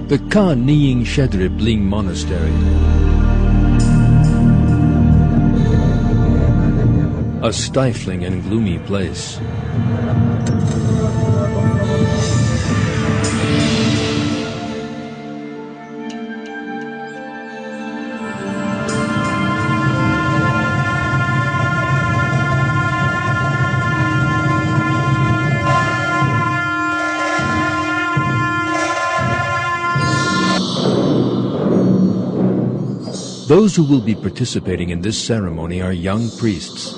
The Ka Nying Shedrip Ling Monastery. A stifling and gloomy place. Those who will be participating in this ceremony are young priests.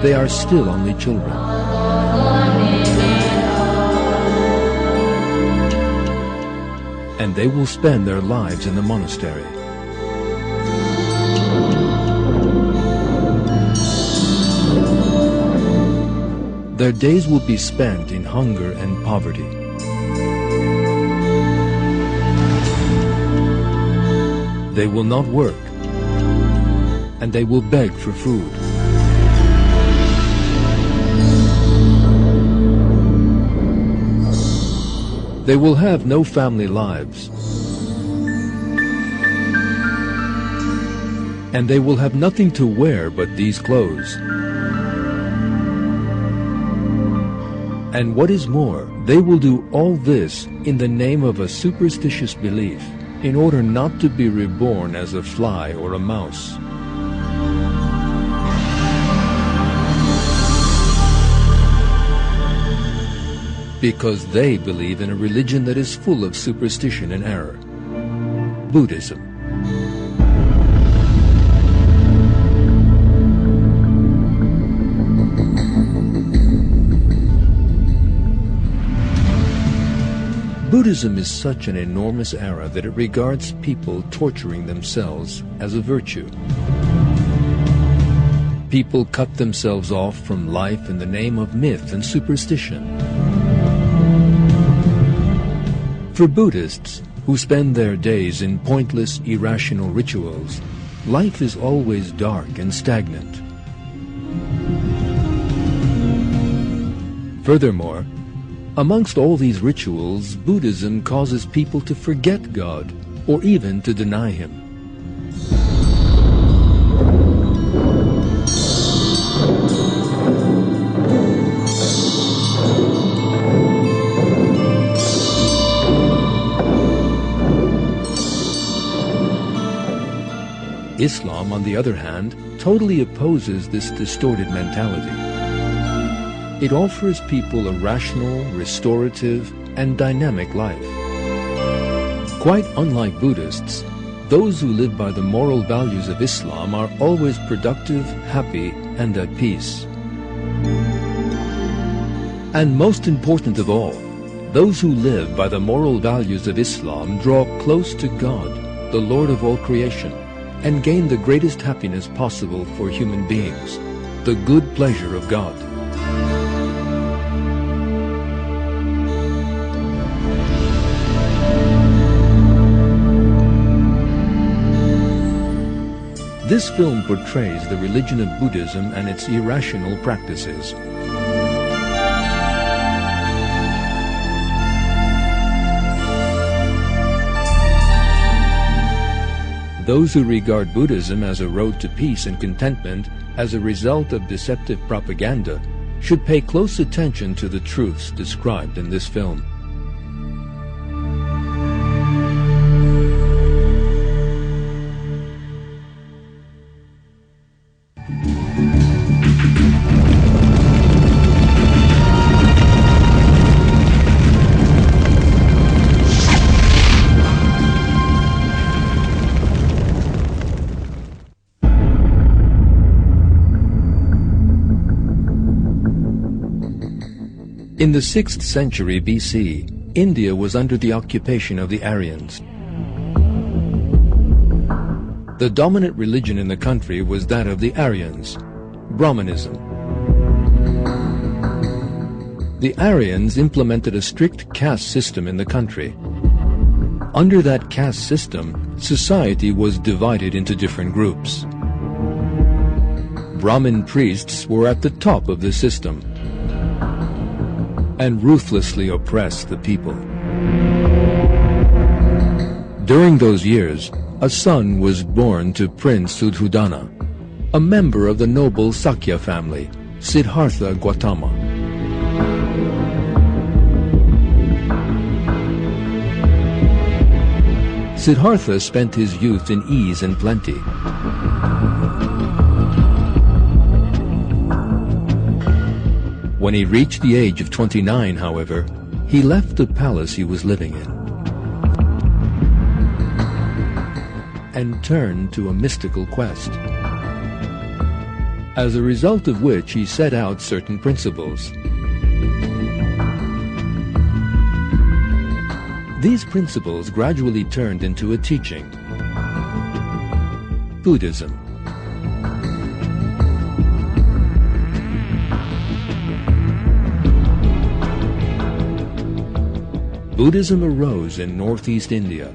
They are still only children. And they will spend their lives in the monastery. Their days will be spent in hunger and poverty. They will not work, and they will beg for food. They will have no family lives, and they will have nothing to wear but these clothes. And what is more, they will do all this in the name of a superstitious belief, in order not to be reborn as a fly or a mouse. Because they believe in a religion that is full of superstition and error. Buddhism. Buddhism is such an enormous error that it regards people torturing themselves as a virtue. People cut themselves off from life in the name of myth and superstition. For Buddhists, who spend their days in pointless, irrational rituals, life is always dark and stagnant. Furthermore, amongst all these rituals, Buddhism causes people to forget God, or even to deny Him. Islam, on the other hand, totally opposes this distorted mentality. It offers people a rational, restorative, and dynamic life. Quite unlike Buddhists, those who live by the moral values of Islam are always productive, happy, and at peace. And most important of all, those who live by the moral values of Islam draw close to God, the Lord of all creation, and gain the greatest happiness possible for human beings, the good pleasure of God. This film portrays the religion of Buddhism and its irrational practices. Those who regard Buddhism as a road to peace and contentment as a result of deceptive propaganda should pay close attention to the truths described in this film. In the 6th century BC, India was under the occupation of the Aryans. The dominant religion in the country was that of the Aryans, Brahmanism. The Aryans implemented a strict caste system in the country. Under that caste system, society was divided into different groups. Brahmin priests were at the top of the system and ruthlessly oppressed the people. During those years, a son was born to Prince Suddhodana, a member of the noble Sakya family, Siddhartha Gautama. Siddhartha spent his youth in ease and plenty. When he reached the age of 29, however, he left the palace he was living in and turned to a mystical quest, as a result of which he set out certain principles. These principles gradually turned into a teaching, Buddhism. Buddhism arose in northeast India.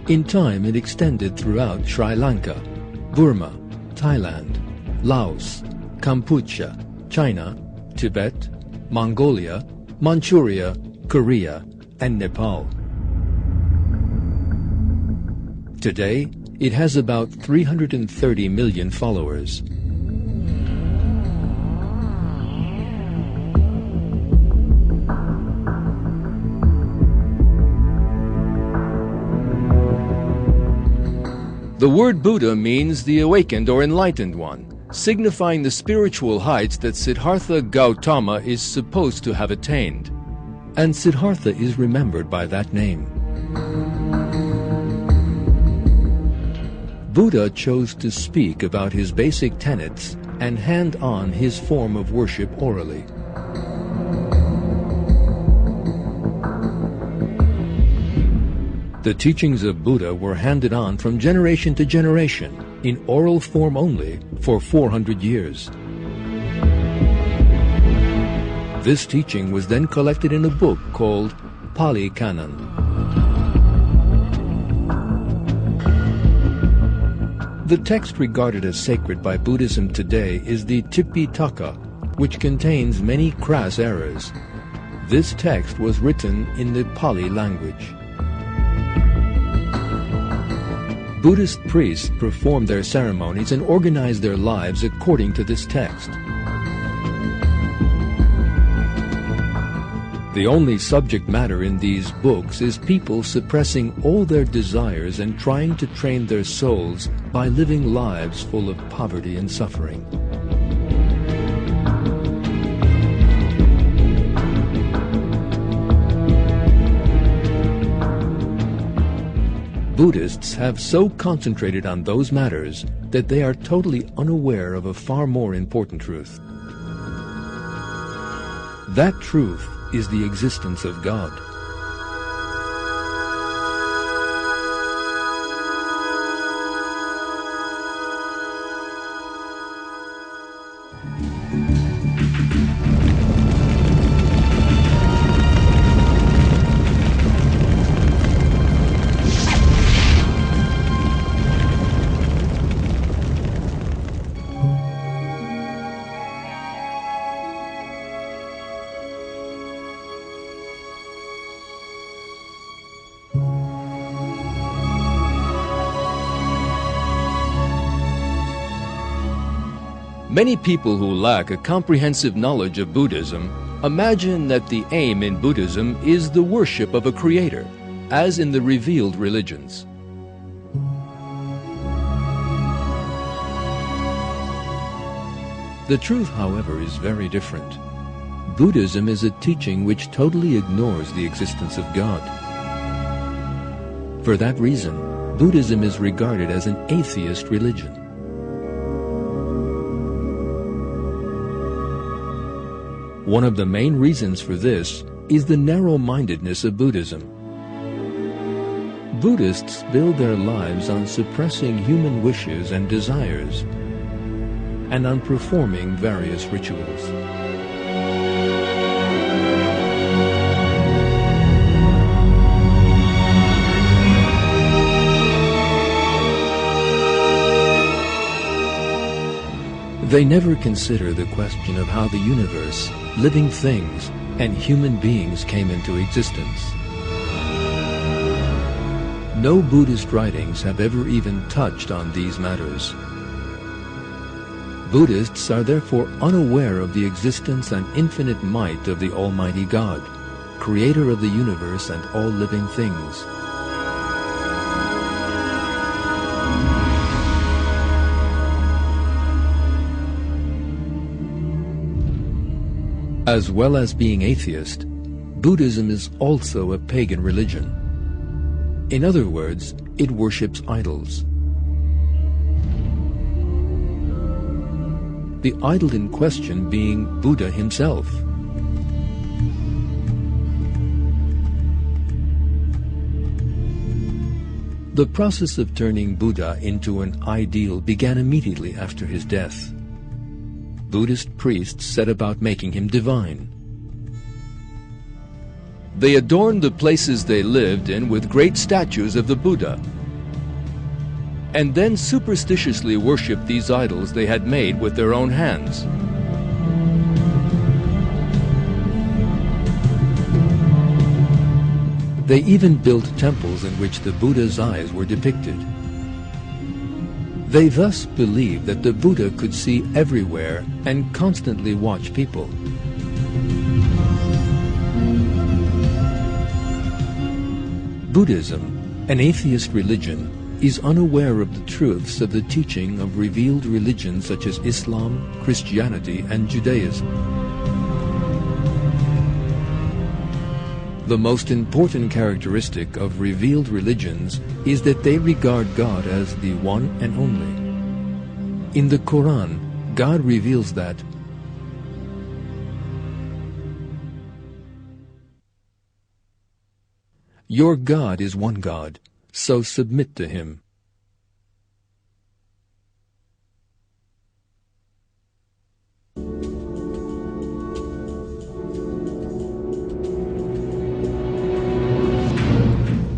In time, it extended throughout Sri Lanka, Burma, Thailand, Laos, Kampuchea, China, Tibet, Mongolia, Manchuria, Korea, and Nepal. Today, it has about 330 million followers. The word Buddha means the awakened or enlightened one, signifying the spiritual heights that Siddhartha Gautama is supposed to have attained. And Siddhartha is remembered by that name. Buddha chose to speak about his basic tenets and hand on his form of worship orally. The teachings of Buddha were handed on from generation to generation, in oral form only, for 400 years. This teaching was then collected in a book called Pali Canon. The text regarded as sacred by Buddhism today is the Tipitaka, which contains many crass errors. This text was written in the Pali language. Buddhist priests performed their ceremonies and organized their lives according to this text. The only subject matter in these books is people suppressing all their desires and trying to train their souls by living lives full of poverty and suffering. Buddhists have so concentrated on those matters that they are totally unaware of a far more important truth. That truth is the existence of God. Many people who lack a comprehensive knowledge of Buddhism imagine that the aim in Buddhism is the worship of a creator, as in the revealed religions. The truth, however, is very different. Buddhism is a teaching which totally ignores the existence of God. For that reason, Buddhism is regarded as an atheist religion. One of the main reasons for this is the narrow-mindedness of Buddhism. Buddhists build their lives on suppressing human wishes and desires, and on performing various rituals. They never consider the question of how the universe, living things, and human beings came into existence. No Buddhist writings have ever even touched on these matters. Buddhists are therefore unaware of the existence and infinite might of the Almighty God, creator of the universe and all living things. As well as being atheist, Buddhism is also a pagan religion. In other words, it worships idols. The idol in question being Buddha himself. The process of turning Buddha into an ideal began immediately after his death. Buddhist priests set about making him divine. They adorned the places they lived in with great statues of the Buddha, and then superstitiously worshipped these idols they had made with their own hands. They even built temples in which the Buddha's eyes were depicted. They thus believed that the Buddha could see everywhere and constantly watch people. Buddhism, an atheist religion, is unaware of the truths of the teaching of revealed religions such as Islam, Christianity, and Judaism. The most important characteristic of revealed religions is that they regard God as the one and only. In the Quran, God reveals that your God is one God, so submit to him.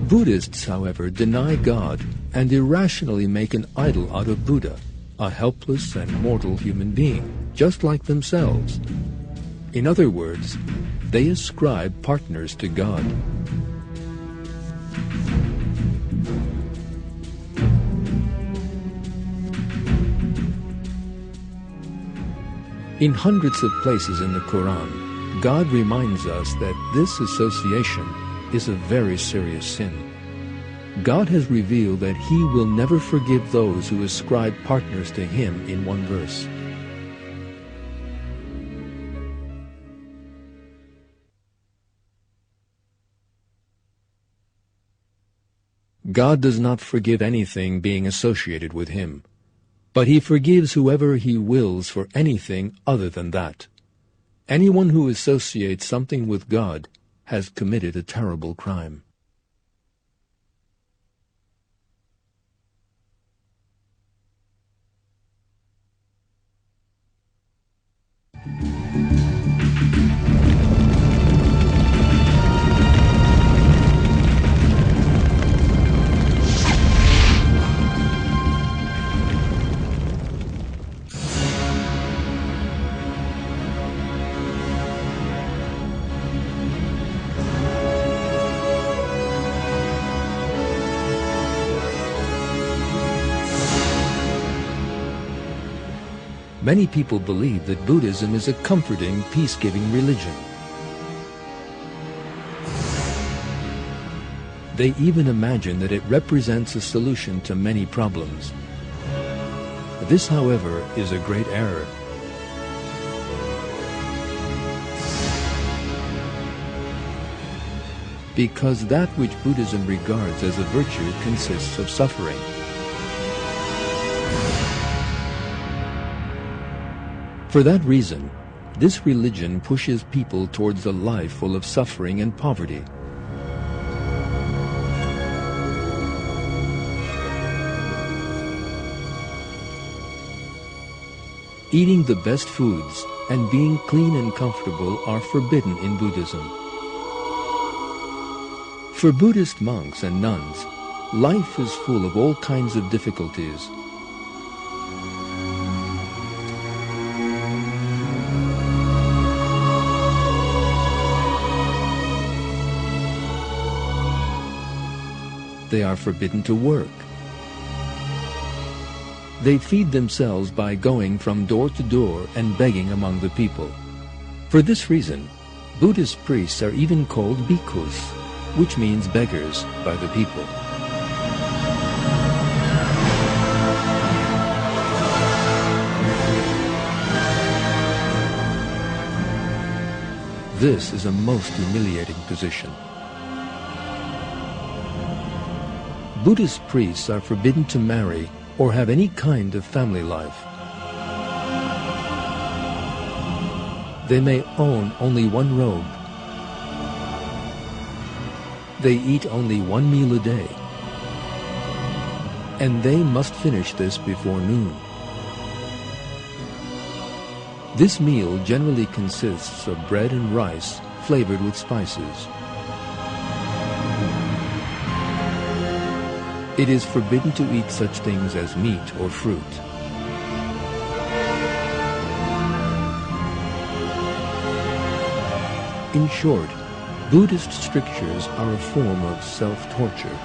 Buddhists, however, deny God and irrationally make an idol out of Buddha, a helpless and mortal human being, just like themselves. In other words, they ascribe partners to God. In hundreds of places in the Quran, God reminds us that this association is a very serious sin. God has revealed that He will never forgive those who ascribe partners to Him in one verse. God does not forgive anything being associated with Him, but He forgives whoever He wills for anything other than that. Anyone who associates something with God has committed a terrible crime. Many people believe that Buddhism is a comforting, peace-giving religion. They even imagine that it represents a solution to many problems. This, however, is a great error. Because that which Buddhism regards as a virtue consists of suffering. For that reason, this religion pushes people towards a life full of suffering and poverty. Eating the best foods and being clean and comfortable are forbidden in Buddhism. For Buddhist monks and nuns, life is full of all kinds of difficulties. they are forbidden to work. They feed themselves by going from door to door and begging among the people. For this reason, Buddhist priests are even called bhikkhus, which means beggars, by the people. This is a most humiliating position. Buddhist priests are forbidden to marry or have any kind of family life. They may own only one robe. They eat only one meal a day. And they must finish this before noon. This meal generally consists of bread and rice flavored with spices. It is forbidden to eat such things as meat or fruit. In short, Buddhist strictures are a form of self-torture.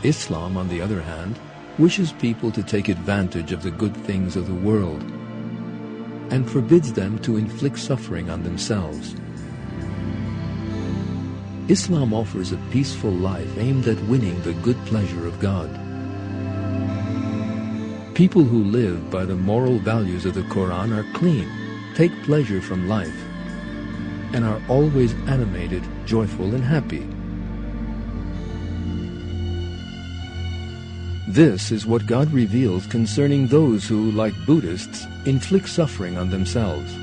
Islam, on the other hand, wishes people to take advantage of the good things of the world and forbids them to inflict suffering on themselves. Islam offers a peaceful life aimed at winning the good pleasure of God. People who live by the moral values of the Quran are clean, take pleasure from life, and are always animated, joyful, and happy. This is what God reveals concerning those who, like Buddhists, inflict suffering on themselves.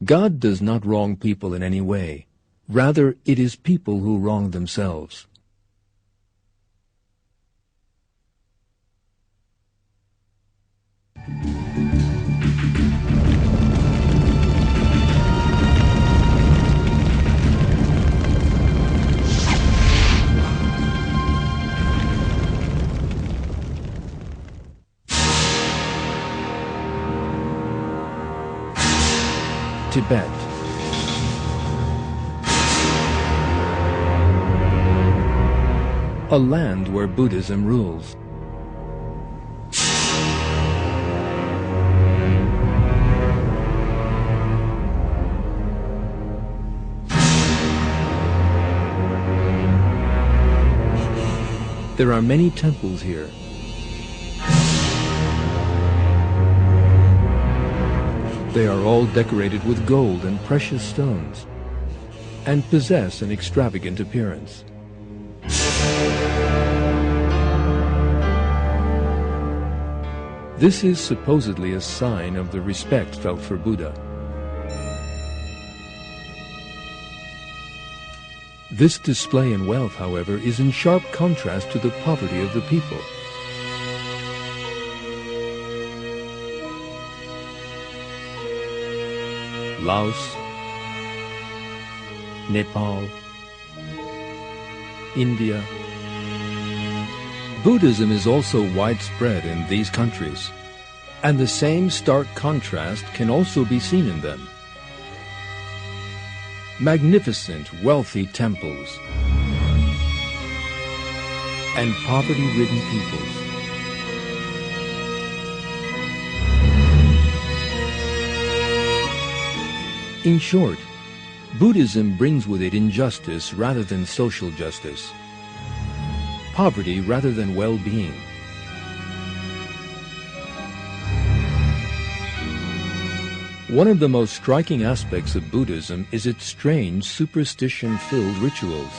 God does not wrong people in any way. Rather, it is people who wrong themselves. Tibet. A land where Buddhism rules. There are many temples here. They are all decorated with gold and precious stones, and possess an extravagant appearance. This is supposedly a sign of the respect felt for Buddha. This display in wealth, however, is in sharp contrast to the poverty of the people. Laos, Nepal, India. Buddhism is also widespread in these countries, and the same stark contrast can also be seen in them. Magnificent, wealthy temples and poverty-ridden peoples. In short, Buddhism brings with it injustice rather than social justice, poverty rather than well-being. One of the most striking aspects of Buddhism is its strange, superstition-filled rituals.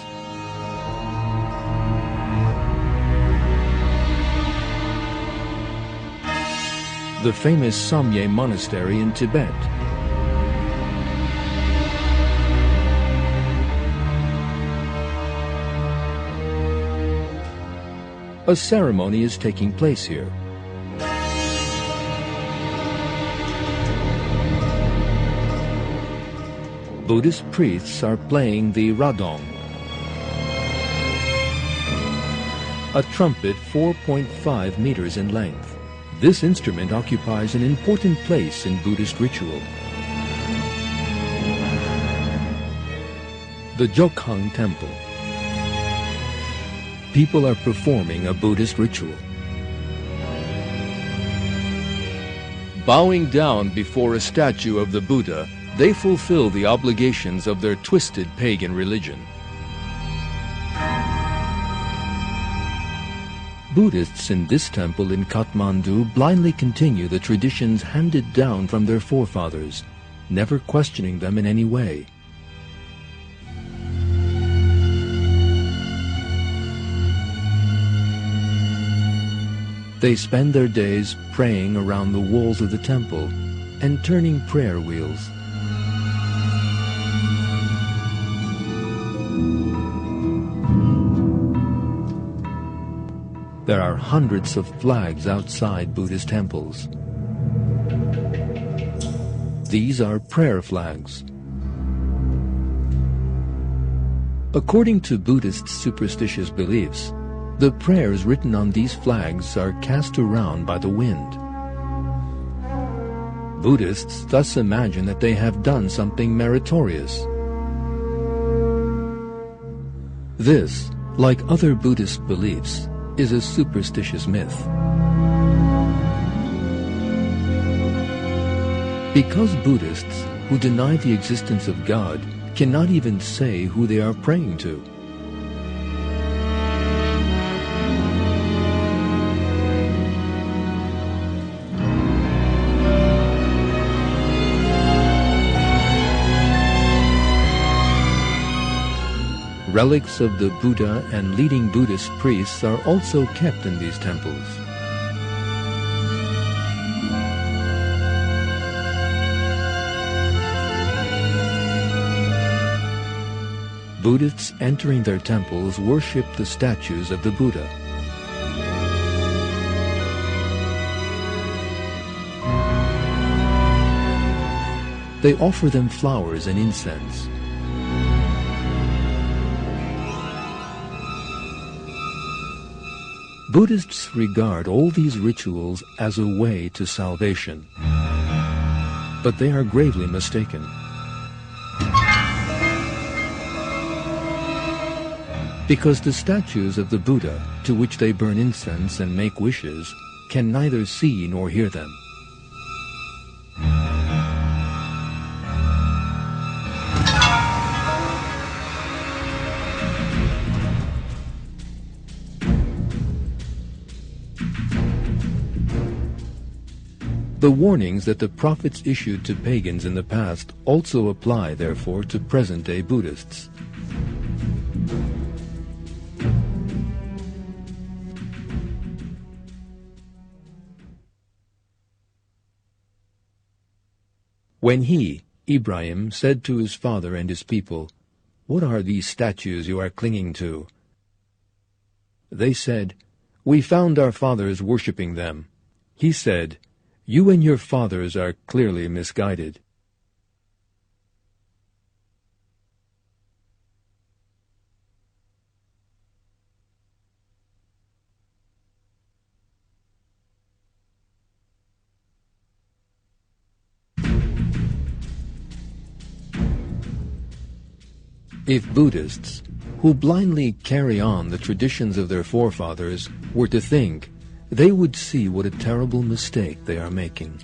The famous Share.May monastery in Tibet. A ceremony is taking place here. Buddhist priests are playing the radong. a trumpet 4.5 meters in length. This instrument occupies an important place in Buddhist ritual. The Jokhang Temple. People are performing a Buddhist ritual. Bowing down before a statue of the Buddha, they fulfill the obligations of their twisted pagan religion. Buddhists in this temple in Kathmandu blindly continue the traditions handed down from their forefathers, never questioning them in any way. They spend their days praying around the walls of the temple and turning prayer wheels. There are hundreds of flags outside Buddhist temples. These are prayer flags. According to Buddhist superstitious beliefs, the prayers written on these flags are cast around by the wind. Buddhists thus imagine that they have done something meritorious. This, like other Buddhist beliefs, is a superstitious myth. Because Buddhists who deny the existence of God cannot even say who they are praying to. Relics of the Buddha and leading Buddhist priests are also kept in these temples. Buddhists entering their temples worship the statues of the Buddha. They offer them flowers and incense. Buddhists regard all these rituals as a way to salvation, but they are gravely mistaken. Because the statues of the Buddha, to which they burn incense and make wishes, can neither see nor hear them. The warnings that the prophets issued to pagans in the past also apply, therefore, to present-day Buddhists. When he, Ibrahim, said to his father and his people, "What are these statues you are clinging to?" They said, "We found our fathers worshipping them." He said, "You and your fathers are clearly misguided." If Buddhists, who blindly carry on the traditions of their forefathers, were to think, they would see what a terrible mistake they are making.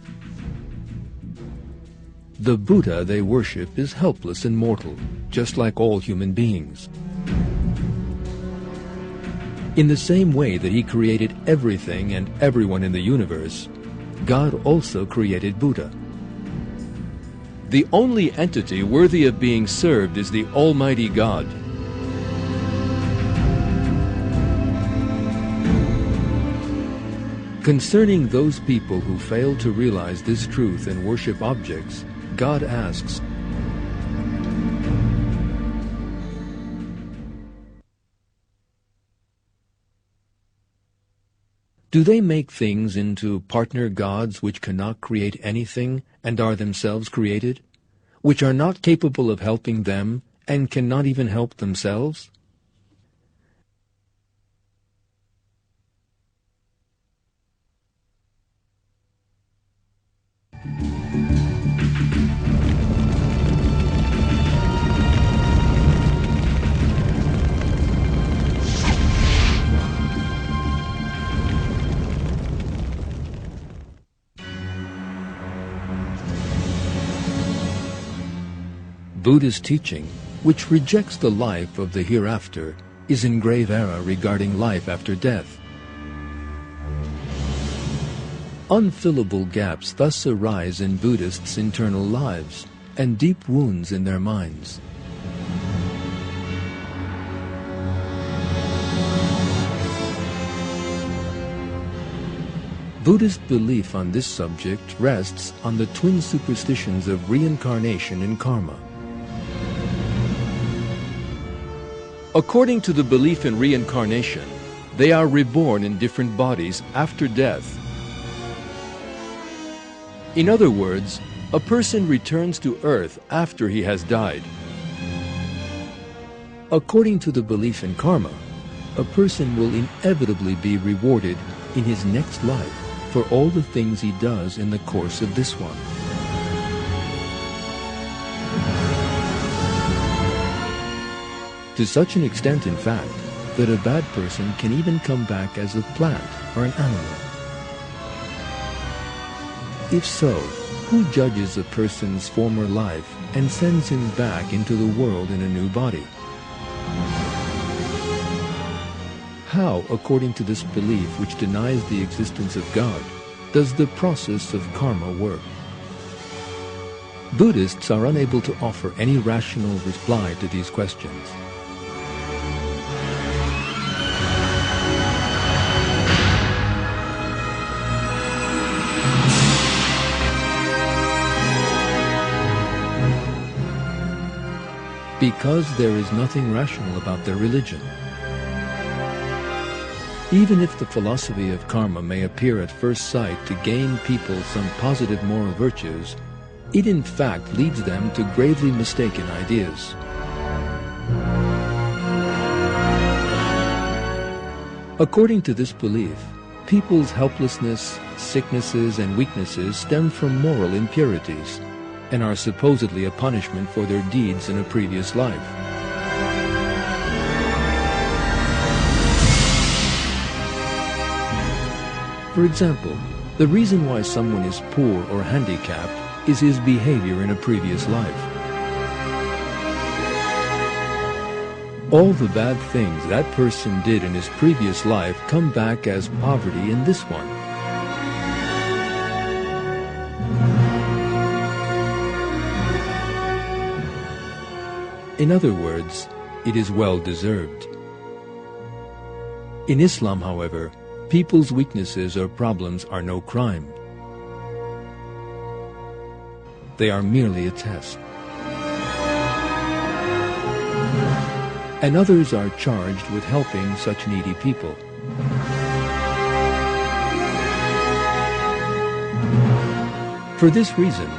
The Buddha they worship is helpless and mortal, just like all human beings. In the same way that he created everything and everyone in the universe, God also created Buddha. The only entity worthy of being served is the Almighty God. Concerning those people who fail to realize this truth and worship objects, God asks, do they make things into partner gods which cannot create anything and are themselves created, which are not capable of helping them and cannot even help themselves? Buddhist teaching, which rejects the life of the hereafter, is in grave error regarding life after death. Unfillable gaps thus arise in Buddhists' internal lives and deep wounds in their minds. Buddhist belief on this subject rests on the twin superstitions of reincarnation and karma. According to the belief in reincarnation, they are reborn in different bodies after death. In other words, a person returns to earth after he has died. According to the belief in karma, a person will inevitably be rewarded in his next life for all the things he does in the course of this one. To such an extent, in fact, that a bad person can even come back as a plant or an animal. If so, who judges a person's former life and sends him back into the world in a new body? How, according to this belief which denies the existence of God, does the process of karma work? Buddhists are unable to offer any rational reply to these questions. Because there is nothing rational about their religion. Even if the philosophy of karma may appear at first sight to gain people some positive moral virtues, it in fact leads them to gravely mistaken ideas. According to this belief, people's helplessness, sicknesses, and weaknesses stem from moral impurities and are supposedly a punishment for their deeds in a previous life. For example, the reason why someone is poor or handicapped is his behavior in a previous life. All the bad things that person did in his previous life come back as poverty in this one. In other words, it is well deserved. In Islam, however, people's weaknesses or problems are no crime. They are merely a test. And others are charged with helping such needy people. For this reason,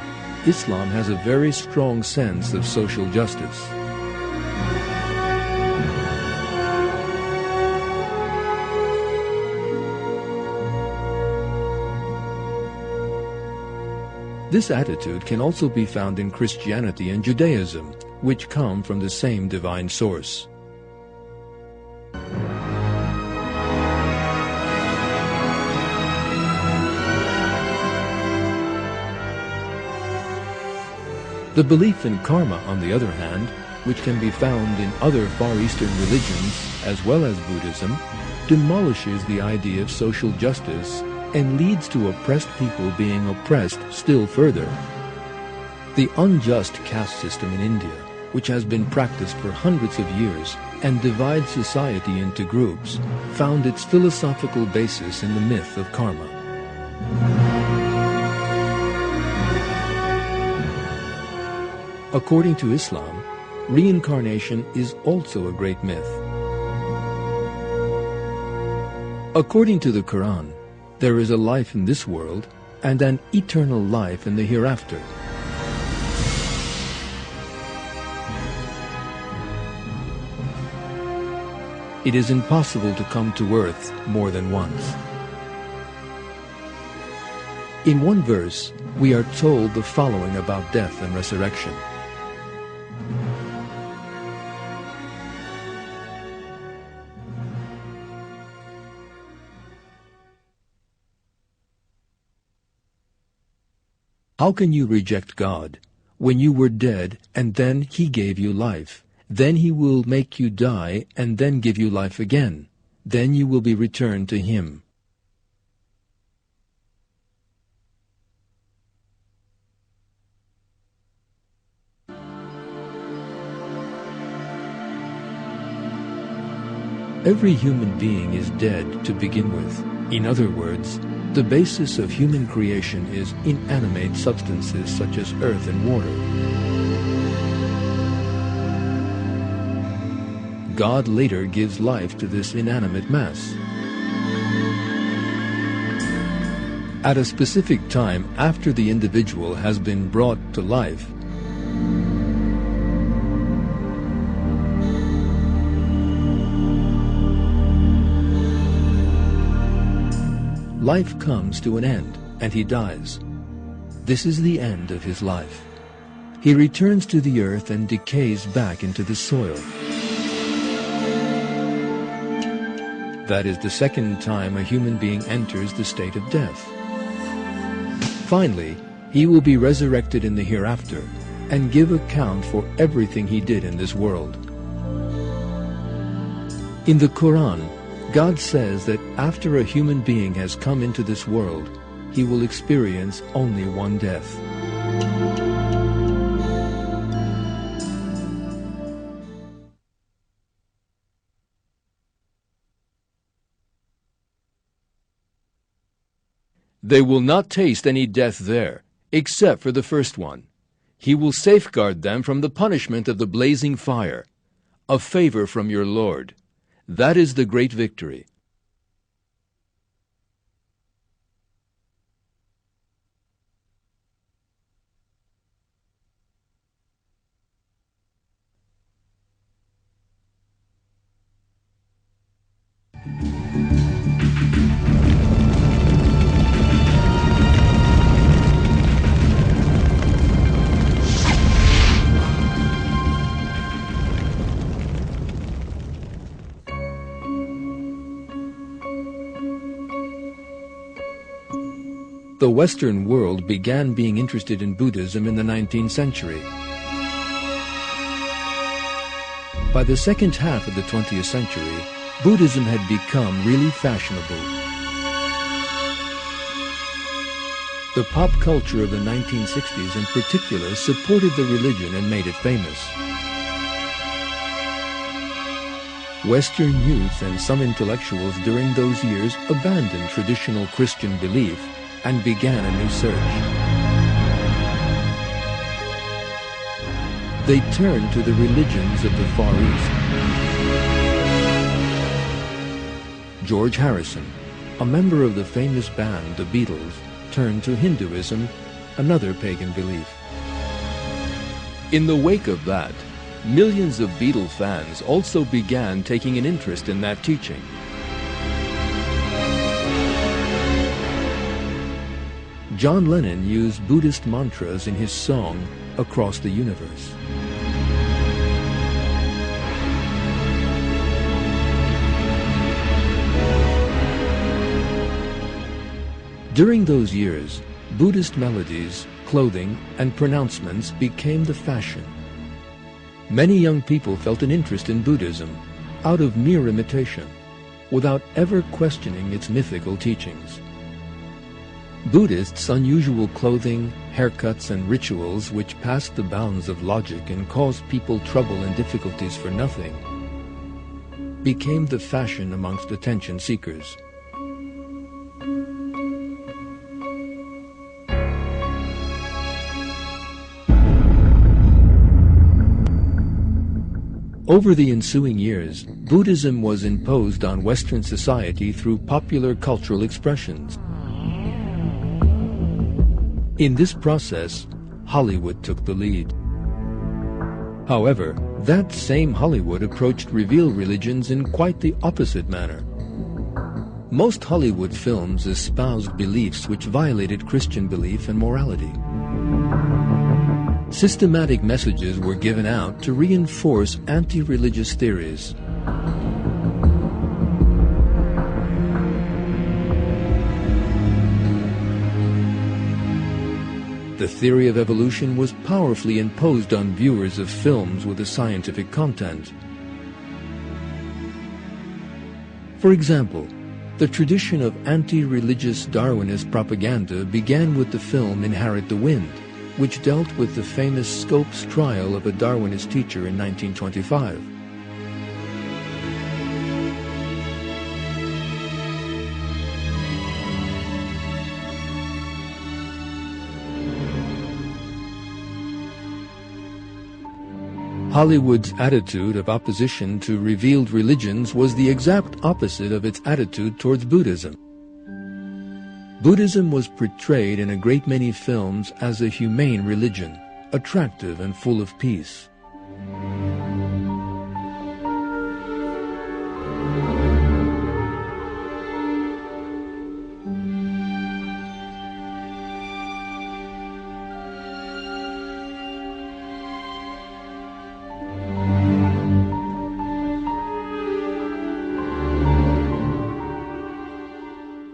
Islam has a very strong sense of social justice. This attitude can also be found in Christianity and Judaism, which come from the same divine source. The belief in karma, on the other hand, which can be found in other Far Eastern religions as well as Buddhism, demolishes the idea of social justice and leads to oppressed people being oppressed still further. The unjust caste system in India, which has been practiced for hundreds of years and divides society into groups, found its philosophical basis in the myth of karma. According to Islam, reincarnation is also a great myth. According to the Quran, there is a life in this world and an eternal life in the hereafter. It is impossible to come to earth more than once. In one verse, we are told the following about death and resurrection. How can you reject God when you were dead, and then he gave you life. Then he will make you die, and then give you life again. Then you will be returned to him. Every human being is dead to begin with. In other words, the basis of human creation is inanimate substances such as earth and water. God later gives life to this inanimate mass. At a specific time after the individual has been brought to life, life comes to an end, and he dies. This is the end of his life. He returns to the earth and decays back into the soil. That is the second time a human being enters the state of death. Finally, he will be resurrected in the hereafter and give account for everything he did in this world. In the Quran, God says that after a human being has come into this world, he will experience only one death. They will not taste any death there, except for the first one. He will safeguard them from the punishment of the blazing fire, a favor from your Lord. That is the great victory. The Western world began being interested in Buddhism in the 19th century. By the second half of the 20th century, Buddhism had become really fashionable. The pop culture of the 1960s in particular supported the religion and made it famous. Western youth and some intellectuals during those years abandoned traditional Christian belief and began a new search. They turned to the religions of the Far East. George Harrison, a member of the famous band The Beatles, turned to Hinduism, another pagan belief. In the wake of that, millions of Beatle fans also began taking an interest in that teaching. John Lennon used Buddhist mantras in his song Across the Universe. During those years, Buddhist melodies, clothing, and pronouncements became the fashion. Many young people felt an interest in Buddhism out of mere imitation, without ever questioning its mythical teachings. Buddhists' unusual clothing, haircuts, and rituals which passed the bounds of logic and caused people trouble and difficulties for nothing became the fashion amongst attention seekers. Over the ensuing years, Buddhism was imposed on Western society through popular cultural expressions. In this process, Hollywood took the lead. However, that same Hollywood approached revealed religions in quite the opposite manner. Most Hollywood films espoused beliefs which violated Christian belief and morality. Systematic messages were given out to reinforce anti-religious theories. The theory of evolution was powerfully imposed on viewers of films with a scientific content. For example, the tradition of anti-religious Darwinist propaganda began with the film Inherit the Wind, which dealt with the famous Scopes trial of a Darwinist teacher in 1925. Hollywood's attitude of opposition to revealed religions was the exact opposite of its attitude towards Buddhism. Buddhism was portrayed in a great many films as a humane religion, attractive and full of peace.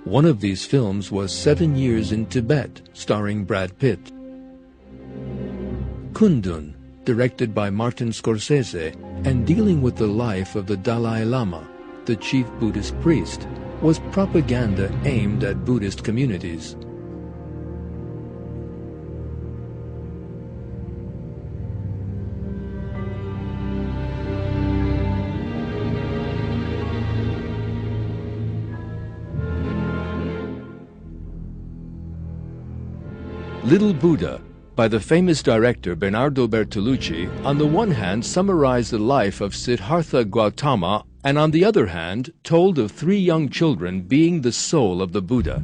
One of these films was 7 Years in Tibet, starring Brad Pitt. Kundun, directed by Martin Scorsese, and dealing with the life of the Dalai Lama, the chief Buddhist priest, was propaganda aimed at Buddhist communities. Little Buddha, by the famous director Bernardo Bertolucci, on the one hand summarized the life of Siddhartha Gautama and on the other hand told of 3 young children being the soul of the Buddha.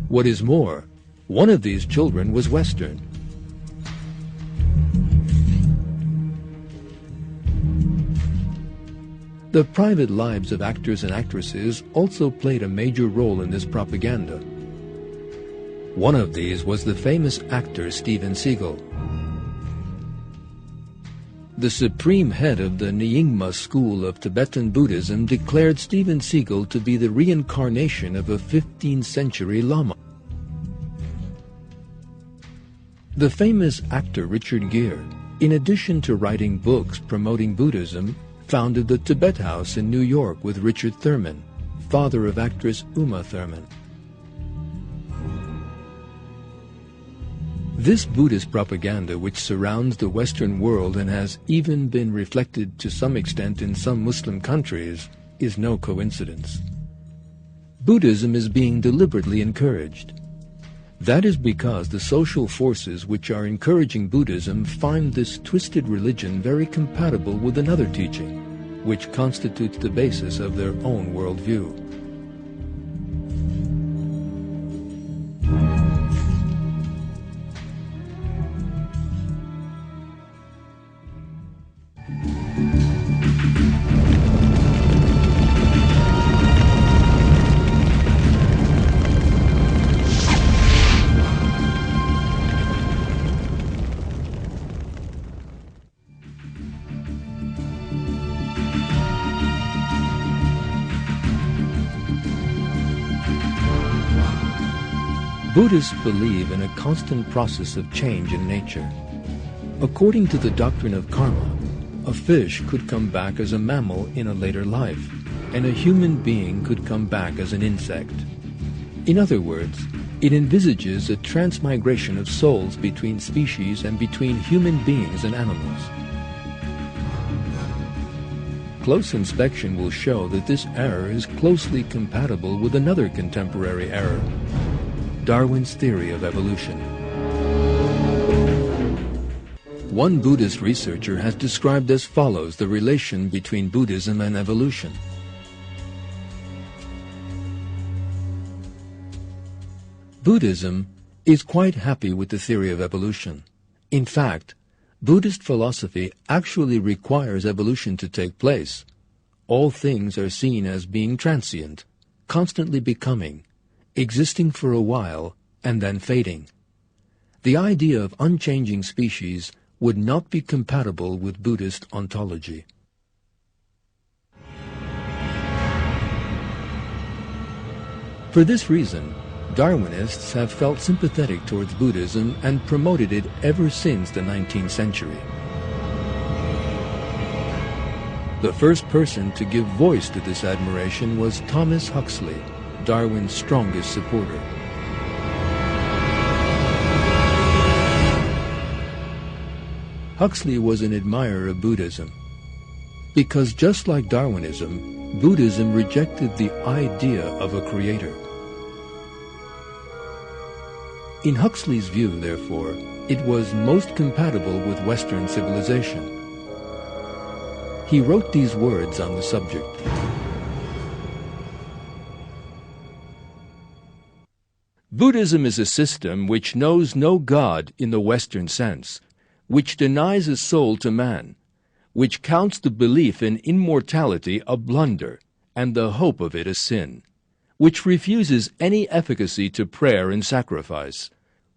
What is more, one of these children was Western. The private lives of actors and actresses also played a major role in this propaganda. One of these was the famous actor Steven Seagal. The supreme head of the Nyingma school of Tibetan Buddhism declared Steven Seagal to be the reincarnation of a 15th century Lama. The famous actor Richard Gere, in addition to writing books promoting Buddhism, founded the Tibet House in New York with Richard Thurman, father of actress Uma Thurman. This Buddhist propaganda, which surrounds the Western world and has even been reflected to some extent in some Muslim countries, is no coincidence. Buddhism is being deliberately encouraged. That is because the social forces which are encouraging Buddhism find this twisted religion very compatible with another teaching, which constitutes the basis of their own worldview. Buddhists believe in a constant process of change in nature. According to the doctrine of karma, a fish could come back as a mammal in a later life, and a human being could come back as an insect. In other words, it envisages a transmigration of souls between species and between human beings and animals. Close inspection will show that this error is closely compatible with another contemporary error, Darwin's theory of evolution. One Buddhist researcher has described as follows the relation between Buddhism and evolution. Buddhism is quite happy with the theory of evolution. In fact, Buddhist philosophy actually requires evolution to take place. All things are seen as being transient, constantly becoming, existing for a while and then fading. The idea of unchanging species would not be compatible with Buddhist ontology. For this reason, Darwinists have felt sympathetic towards Buddhism and promoted it ever since the 19th century. The first person to give voice to this admiration was Thomas Huxley, Darwin's strongest supporter. Huxley was an admirer of Buddhism, because just like Darwinism, Buddhism rejected the idea of a creator. In Huxley's view, therefore, it was most compatible with Western civilization. He wrote these words on the subject. Buddhism is a system which knows no God in the Western sense, which denies a soul to man, which counts the belief in immortality a blunder and the hope of it a sin, which refuses any efficacy to prayer and sacrifice,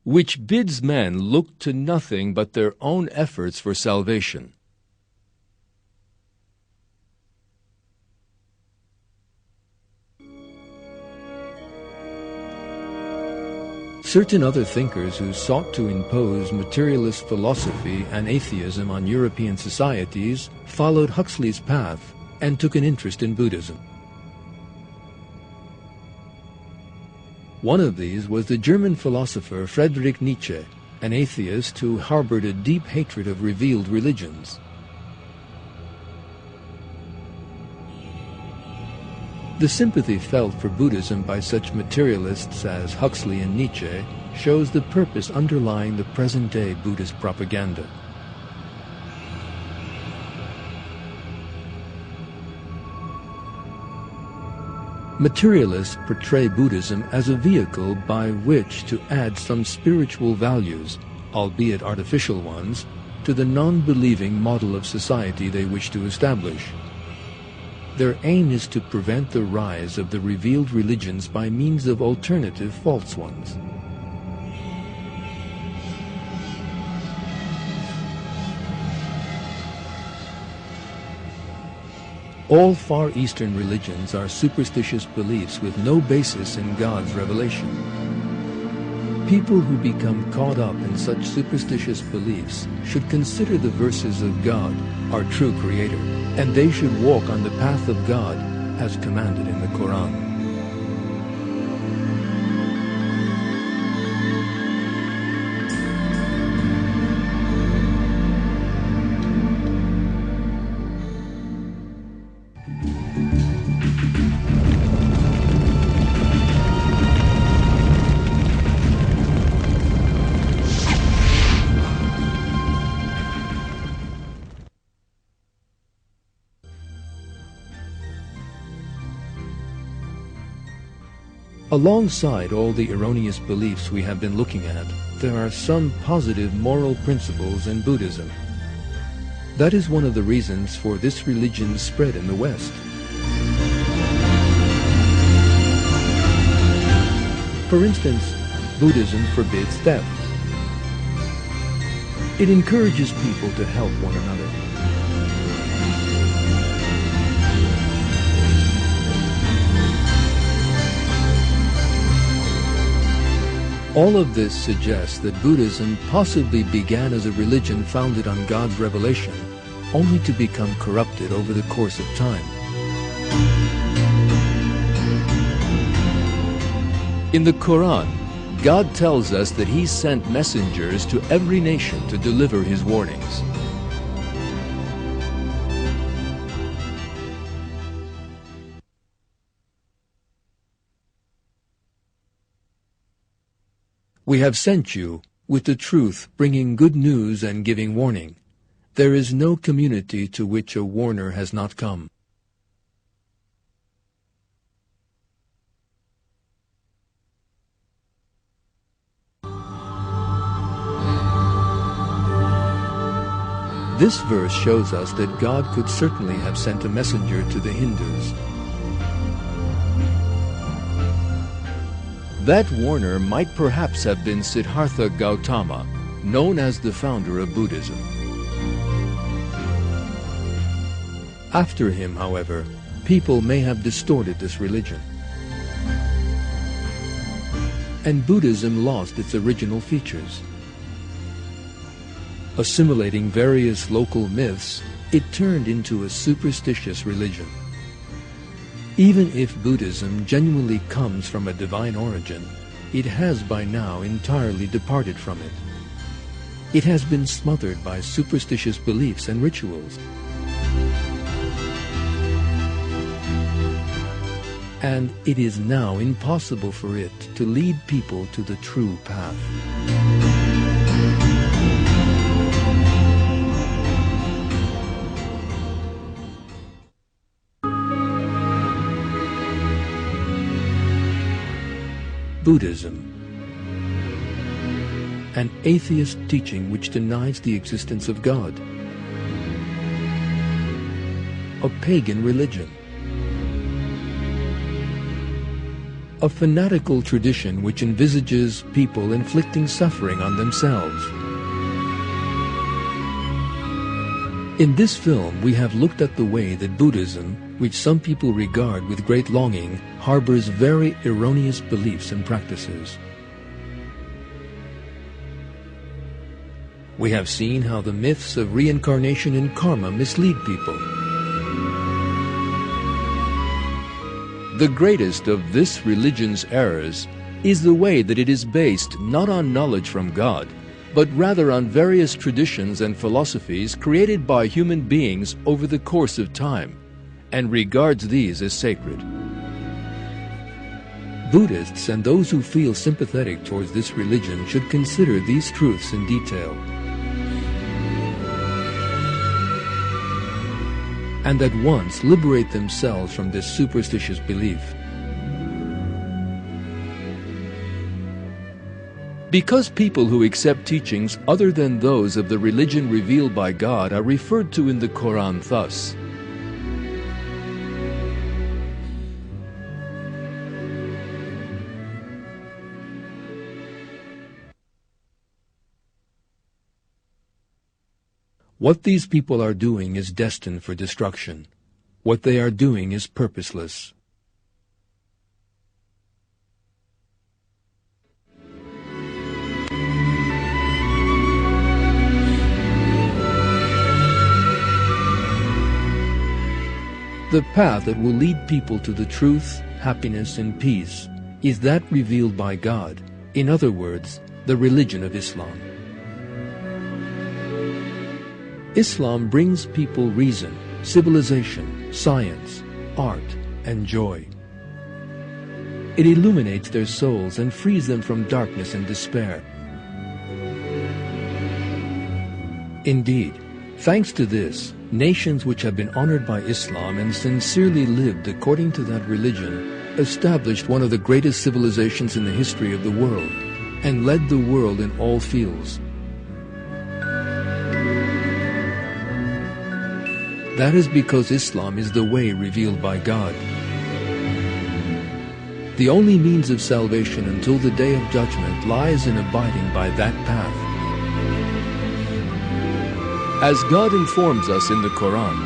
which bids men look to nothing but their own efforts for salvation. Certain other thinkers who sought to impose materialist philosophy and atheism on European societies followed Huxley's path and took an interest in Buddhism. One of these was the German philosopher Friedrich Nietzsche, an atheist who harbored a deep hatred of revealed religions. The sympathy felt for Buddhism by such materialists as Huxley and Nietzsche shows the purpose underlying the present-day Buddhist propaganda. Materialists portray Buddhism as a vehicle by which to add some spiritual values, albeit artificial ones, to the non-believing model of society they wish to establish. Their aim is to prevent the rise of the revealed religions by means of alternative false ones. All Far Eastern religions are superstitious beliefs with no basis in God's revelation. People who become caught up in such superstitious beliefs should consider the verses of God, our true Creator, and they should walk on the path of God as commanded in the Quran. Alongside all the erroneous beliefs we have been looking at, there are some positive moral principles in Buddhism. That is one of the reasons for this religion's spread in the West. For instance, Buddhism forbids theft. It encourages people to help one another. All of this suggests that Buddhism possibly began as a religion founded on God's revelation, only to become corrupted over the course of time. In the Quran, God tells us that He sent messengers to every nation to deliver His warnings. We have sent you with the truth, bringing good news and giving warning. There is no community to which a warner has not come. This verse shows us that God could certainly have sent a messenger to the Hindus. That warner might perhaps have been Siddhartha Gautama, known as the founder of Buddhism. After him, however, people may have distorted this religion. and Buddhism lost its original features. Assimilating various local myths, it turned into a superstitious religion. Even if Buddhism genuinely comes from a divine origin, it has by now entirely departed from it. It has been smothered by superstitious beliefs and rituals. And it is now impossible for it to lead people to the true path. Buddhism, an atheist teaching which denies the existence of God. A pagan religion. A fanatical tradition which envisages people inflicting suffering on themselves. In this film, we have looked at the way that Buddhism, which some people regard with great longing, harbors very erroneous beliefs and practices. We have seen how the myths of reincarnation and karma mislead people. The greatest of this religion's errors is the way that it is based not on knowledge from God, but rather on various traditions and philosophies created by human beings over the course of time, and regards these as sacred. Buddhists and those who feel sympathetic towards this religion should consider these truths in detail, and at once liberate themselves from this superstitious belief. Because people who accept teachings other than those of the religion revealed by God are referred to in the Quran thus: what these people are doing is destined for destruction. What they are doing is purposeless. The path that will lead people to the truth, happiness, and peace is that revealed by God, in other words, the religion of Islam. Islam brings people reason, civilization, science, art, and joy. It illuminates their souls and frees them from darkness and despair. Indeed, thanks to this, nations which have been honored by Islam and sincerely lived according to that religion established one of the greatest civilizations in the history of the world and led the world in all fields. That is because Islam is the way revealed by God. The only means of salvation until the Day of Judgment lies in abiding by that path. As God informs us in the Quran,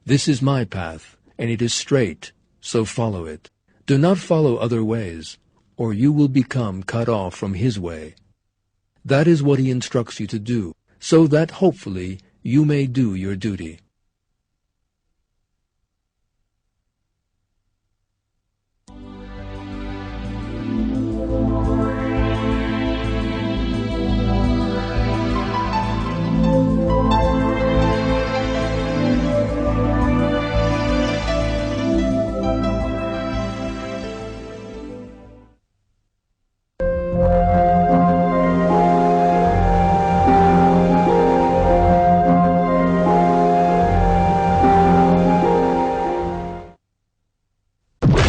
"This is my path, and it is straight, so follow it. Do not follow other ways, or you will become cut off from His way." That is what He instructs you to do, so that hopefully you may do your duty.